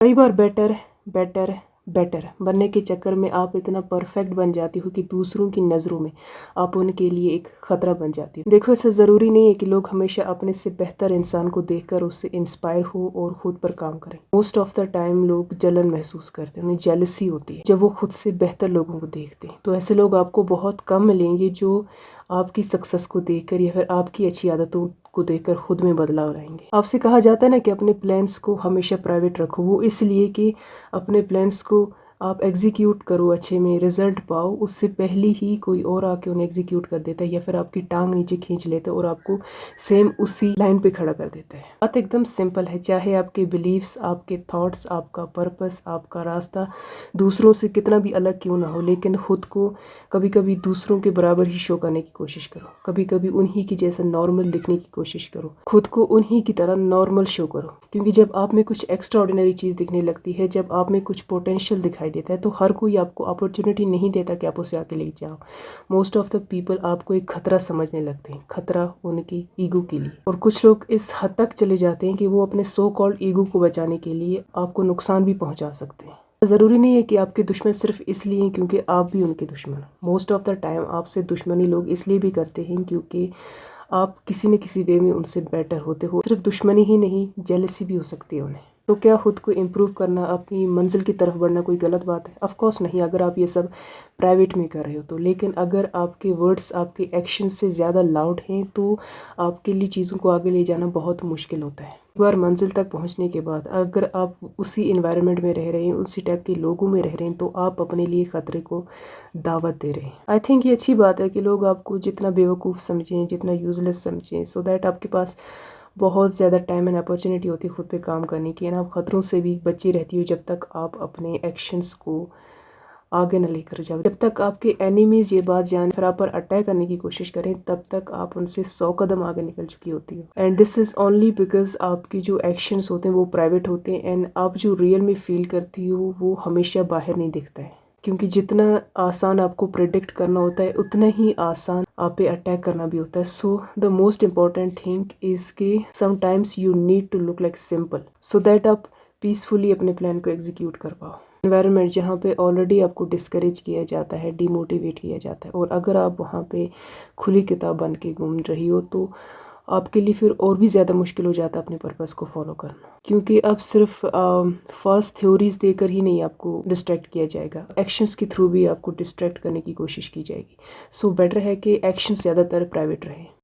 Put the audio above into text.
कई बार better better better बनने के चक्कर में आप इतना परफेक्ट बन जाती हो कि दूसरों की नज़रों में आप उनके लिए एक ख़तरा बन जाती हो। देखो, ऐसा ज़रूरी नहीं है कि लोग हमेशा अपने से बेहतर इंसान को देखकर उससे इंस्पायर हो और ख़ुद पर काम करें। मोस्ट ऑफ द टाइम लोग जलन महसूस करते हैं, उन्हें जेलसी होती है जब वो खुद से बेहतर लोगों को देखते हैं। तो ऐसे लोग आपको बहुत कम मिलेंगे जो आपकी सक्सेस को देखकर या फिर आपकी अच्छी आदतों को देखकर खुद में बदलाव लाएंगे। आपसे कहा जाता है ना कि अपने प्लान्स को हमेशा प्राइवेट रखो, वो इसलिए कि अपने प्लान्स को आप एग्जीक्यूट करो, अच्छे में रिजल्ट पाओ, उससे पहले ही कोई और आके उन्हें एग्जीक्यूट कर देता है या फिर आपकी टांग नीचे खींच लेता है और आपको सेम उसी लाइन पे खड़ा कर देता है। बात एकदम सिंपल है, चाहे आपके बिलीव्स, आपके थॉट्स, आपका पर्पस, आपका रास्ता दूसरों से कितना भी अलग क्यों ना हो, लेकिन खुद को कभी कभी दूसरों के बराबर ही शो करने की कोशिश करो। कभी कभी उन्हीं की जैसा नॉर्मल दिखने की कोशिश करो, खुद को उन्हीं की तरह नॉर्मल शो करो। क्योंकि जब आप में कुछ एक्स्ट्रा ऑर्डिनरी चीज़ दिखने लगती है, जब आप में कुछ पोटेंशियल दिखाई देता है, तो हर कोई आपको अपॉर्चुनिटी नहीं देता कि आप उसे आके ले जाओ। मोस्ट ऑफ द पीपल आपको एक खतरा समझने लगते हैं, खतरा उनकी ईगो के लिए। और कुछ लोग इस हद तक चले जाते हैं कि वो अपने सो कॉल्ड ईगो को बचाने के लिए आपको नुकसान भी पहुंचा सकते हैं। ज़रूरी नहीं है कि आपके दुश्मन सिर्फ इसलिए हैं क्योंकि आप भी उनके दुश्मन। मोस्ट ऑफ द टाइम आपसे दुश्मनी लोग इसलिए भी करते हैं क्योंकि आप किसी न किसी वे में उनसे बेटर होते हो। सिर्फ दुश्मनी ही नहीं, जेलसी भी हो सकती है उन्हें। तो क्या खुद को इम्प्रूव करना, अपनी मंजिल की तरफ बढ़ना कोई गलत बात है? ऑफ कोर्स नहीं, अगर आप ये सब प्राइवेट में कर रहे हो तो। लेकिन अगर आपके वर्ड्स, आपके एक्शन से ज़्यादा लाउड हैं तो आपके लिए चीज़ों को आगे ले जाना बहुत मुश्किल होता है। एक बार मंजिल तक पहुंचने के बाद अगर आप उसी इन्वायरमेंट में रह रहे हैं, उसी टाइप के लोगों में रह रहे हैं, तो आप अपने लिए ख़तरे को दावत दे रहे हैं। आई थिंक ये अच्छी बात है कि लोग आपको जितना बेवकूफ़ समझें, जितना यूज़लेस समझें, सो दैट आपके पास बहुत ज़्यादा टाइम एंड अपॉर्चुनिटी होती है खुद पे काम करने की, एंड आप ख़तरों से भी बची रहती हो जब तक आप अपने एक्शंस को आगे न लेकर जाओ। जब तक आपके एनिमीज़ ये बात जान फिर आप पर अटैक करने की कोशिश करें, तब तक आप उनसे 100 कदम आगे निकल चुकी होती हो। And this is only because आपकी जो एक्शंस होते हैं वो प्राइवेट होते हैं, एंड आप जो रियल में फील करती हो वो हमेशा बाहर नहीं दिखता है। क्योंकि जितना आसान आपको प्रेडिक्ट करना होता है, उतना ही आसान आप पे अटैक करना भी होता है। So the most important thing is कि sometimes you need to look like simple so that आप पीसफुली अपने प्लान को एग्जीक्यूट कर पाओ। एनवायरनमेंट जहाँ पे ऑलरेडी आपको डिस्करेज किया जाता है, डिमोटिवेट किया जाता है, और अगर आप वहाँ पे खुली किताब बन के घूम रही हो तो आपके लिए फिर और भी ज़्यादा मुश्किल हो जाता है अपने पर्पस को फॉलो करना। क्योंकि अब सिर्फ फास्ट थ्योरीज देकर ही नहीं आपको डिस्ट्रैक्ट किया जाएगा, एक्शंस के थ्रू भी आपको डिस्ट्रैक्ट करने की कोशिश की जाएगी। सो बेटर है कि एक्शंस ज़्यादातर प्राइवेट रहे।